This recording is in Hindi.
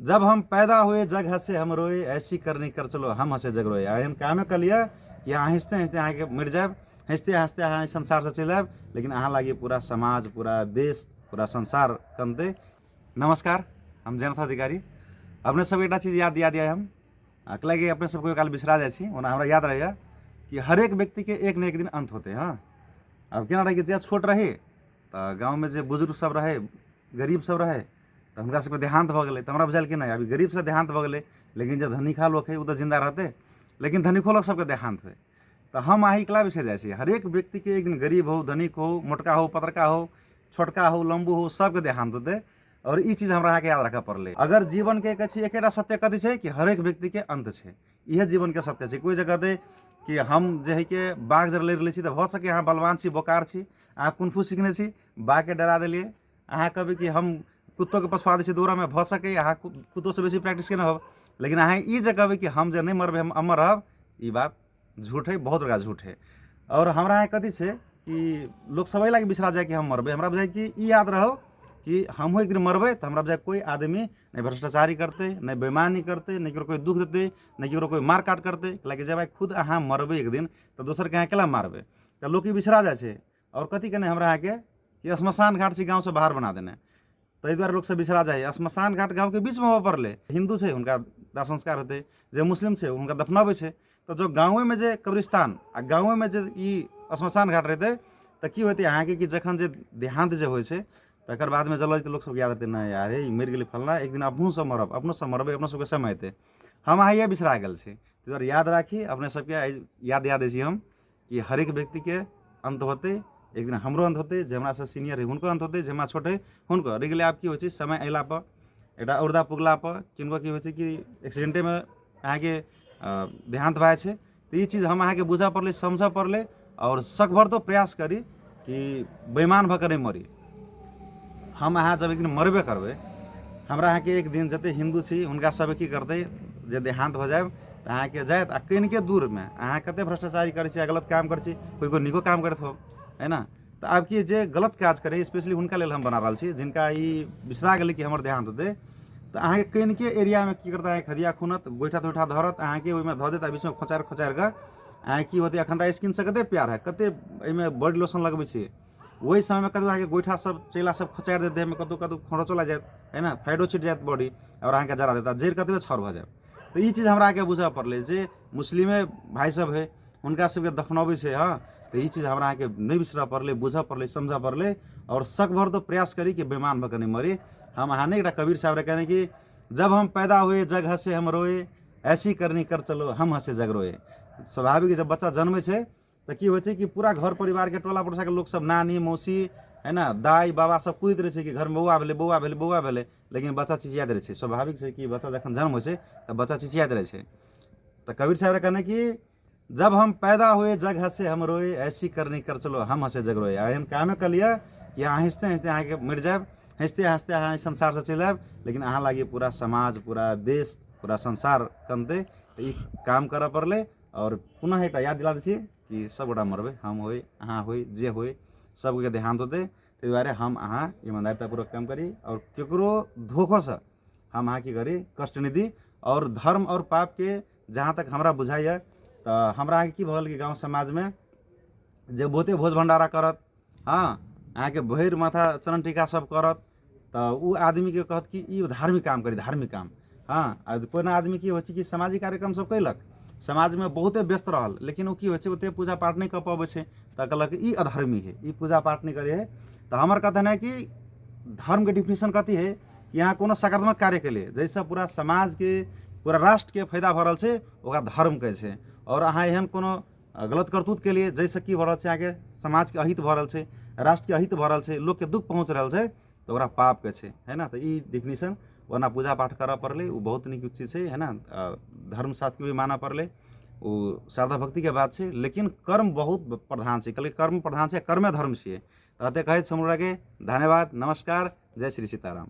जब हम पैदा हुए जग हंसे हम रोए, ऐसी करनी कर चलो हम हंसे जग रोए। एहन कामे कर लिया कि अहाँ हंसते हंसते अहाँ के मर जाए, हंसते हंसते अहाँ संसार से चल जाए, लेकिन अहाँ लागे पूरा समाज, पूरा देश, पूरा संसार कनते। नमस्कार, हम जयनाथ अधिकारी। अपने सब एक चीज़ याद दिया हम अकला कि अपने सबको काल बिसरा जाए ओना हमरा याद रहे कि हर एक व्यक्ति के एक न एक दिन अंत होते। हाँ, अब केना रहे कि छोट रहे तो गाँव में जो बुजुर्ग सब रहे, गरीब सब रहे, तो हुनका सबके देहांत भ गए। तो हमरा बुझायल कि नहीं अभी गरीब से देहांत भ गए, लेकिन जब धनिका लोग है वो तो जिंदा रहते, लेकिन धनिको लोग सबके देहांत हुए। तो हम अही कला बिछड़ जाए, हर एक व्यक्ति के एक दिन गरीब हो, धनिक हो, मोटका हो, पतरका हो, छोटका हो, लंबू हो, सबके देहांत होते। और ये चीज़ हमरा के याद रखा पड़े। अगर जीवन के एक सत्य कथी है कि हर एक व्यक्ति के अंत है, यह जीवन के सत्य है। कोई जगह दे कि हम जे है कि बाघ जर लड़ ली तो भ सके अहाँ बलवान छी, बोकार छी, अहाँ कुनफू सीखने छी, बाघ के डरा दिलिए। अहाँ कभी कि हम कुत्तों के पछुआ दी दौड़ा में भ सके अहाँ कुत्तों से बेसी प्रैक्टिस के हो, लेकिन अहाँ ये जे कहबे कि हम जे नहीं मरबे हम अमर रहब, ये बात झूठ है, बहुत बड़ा झूठ है। और हमरा यहाँ कथी है कि लोग सब लागे बिसरा जाए कि हम मरबे। हमरा बुझाए कि याद रहो कि हम एक दिन मरबे तो हमरा बुझाए कोई आदमी नहीं भ्रष्टाचारी करते, नहीं बेईमानी करते, नहीं कोई दुख देते, नहीं कोई मार काट करते। लगे जब खुद अहाँ मरबे एक दिन तो दोसर के अकेला मारबे, तो लोग बिसरा जाए। और कथी कने हमरा यहाँ के कि श्मशान घाट से गाँव से बाहर बना देने, तो द्वारा लोग से बिसरा जाए। श्मशान घाट गाँव के बीच में हो पड़े, हिंदू से उनका दाह संस्कार होते, जो मुस्लिम से उनका दफनाबे से। तो जो गाँव में जे कब्रिस्तान आ गाँव में जे श्मशान घाट रहते तो की होते अहाँ के कि जखन जे देहांत जे होइ तकर बाद में जल लोग सब याद रहते ना यार ये मर गए फलना, एक दिन अपनों सब मरब, अपनों सब मरबे, अपनों सबके समय अते। हम अहाँ ये बिसरा गए द्वारा याद राखी अपने सबके याद हम कि हर एक व्यक्ति के अंत होते, एक दिन हमरो अंत होते, जे हमरा से सीनियर है उनको अंत होते, जे हमरा छोट है उनको। रेगुलर आप की हो समय अला पर एक औरदा पुगला पर किनको की हो कि एक्सीडेंटे में अहाँ के देहांत भाई है। तो ये चीज़ हम अहाँ के बुझा पड़े, समझ पड़े और सकभर तो प्रयास करी कि बेईमान भकर नहीं मरी। हम अहाँ जब एक दिन मरबे करबे, हमरा अहाँ के एक दिन जते हिंदू छी उनका सब की करते जे देहांत हो जाए तो अहाँ के जाए आ कहीं के दूर में अहाँ कते भ्रष्टाचारी करे, गलत काम करे, कोई निको काम करते हो है ना। तो अब की जे गलत काज करे स्पेशली उनका लेल हम बना रहा छी, जिनका ये बिसरा गए कि हमर देहांत होते। तो अहाँ के कहीं के एरिया में की करता है खदिया खुनत, गोइठा तोइठा धरत, अहाँ के ओहिमे धो देता, बीच में खोचार खोचार के अहाँ की होते अखन स्किन से कते प्यार है, कते बॉडी लोशन लगबे छे। वही समय में कतौ अहाँ के गोइठा सब चेला सब खोचार देते हैं, कतौ कतौ खोड़ो चला जाए है ना, फाइडो छिट जाए बॉडी और अहाँ के जरा देता, जेर कतबे छर हो जाए। तो ये चीज़ हमरा के बुझा पड़े जे मुस्लिमे भाई सब है उनका सबके दफनाबे से। हाँ, तो ये चीज़ हमरा के नहीं बिसरा पड़े, बुझा पड़े, समझा पड़े और शक भर तो प्रयास करी कि बेईमान भकर नहीं मरी। हम अहाँ नहीं कबीर साहब रे कहने कि जब हम पैदा हुए जग हंसे हम रोए, ऐसी करनी कर चलो हम हंसे जग रोए। स्वाभाविक जब बच्चा जन्मे से तो की होय कि पूरा घर परिवार के टोला पड़ोसा के लोग सब नानी मौसी है ना, दाई बाबा सब कूदत रहे कि घर में बौआ भेले, बौआ भेले, बौआ भेले, लेकिन बच्चा चिचियात रहे। स्वाभाविक है कि बच्चा जखन जन्म होय तो बच्चा चिचियात रहे। तो कबीर साहब कहने कि जब हम पैदा हुए जग हंसे हम रोए, ऐसी करनी कर चलो हम हंसे जग रोए। एहन कामे कर लिया कि अहाँ हंसते हंसते अहाँ के मर जाए, हंसते हंसते अहाँ संसार से चल जाए, लेकिन अहाँ लागे पूरा समाज, पूरा देश, पूरा संसार कनते। तो ये काम कर पड़े और पुनः एक याद दिला दी कि सब गोटा मरबे, हम हो अहाँ हो जे हो सबके देहांत होते। ते दुआरे हम अहाँ ईमानदारीतापूर्वक काम करी और केकरो धोखो से हम अहाँ की करी कष्ट नहीं दी। और धर्म और पाप के जहाँ तक हमरा बुझाइए तो हमरा अहाँ की भल कि गाँव समाज में जे बहुते भोज भंडारा करत, हाँ अहाँ के भैर माथा चरण टीका सब करत, तो उ आदमी के कहत कि ये धार्मिक काम करी, धार्मिक काम। हाँ, कोई ना आदमी की हो कि सामाजिक कार्यक्रम सब कैलक, समाज में बहुते व्यस्त रहल, लेकिन वो की होते पूजा पाठ नहीं कर पाबे से, तो कहलक ई अधर्मी है, ई पूजा पाठ नहीं करे है। तो हमार कथन है कि धर्म के डिफिनेशन कथी है कि यहाँ कोनो सकारात्मक कार्य के लिए जैसा पूरा समाज के, पूरा राष्ट्र के फायदा भरल से ओकरा धर्म कहे छै। और अहाँ एहन कोनो गलत करतूत के लिए जैसे की भरल से आगे समाज के अहित भरल से, राष्ट्र के अहित भरल से, लोग के दुख पहुँच रहा है तो ओकरा पाप कहे छै, है ना। तो ये डिफिनेशन वरना पूजा पाठ करा पड़े वो बहुत निक चीज़ है ना। धर्मशास्त्र के भी माना पड़े वो श्रद्धा भक्ति के बात है, लेकिन कर्म बहुत प्रधान है, कल कर्म प्रधान है, कर्मे धर्म छे। तो कहे हमरा के धन्यवाद, नमस्कार, जय श्री सीताराम।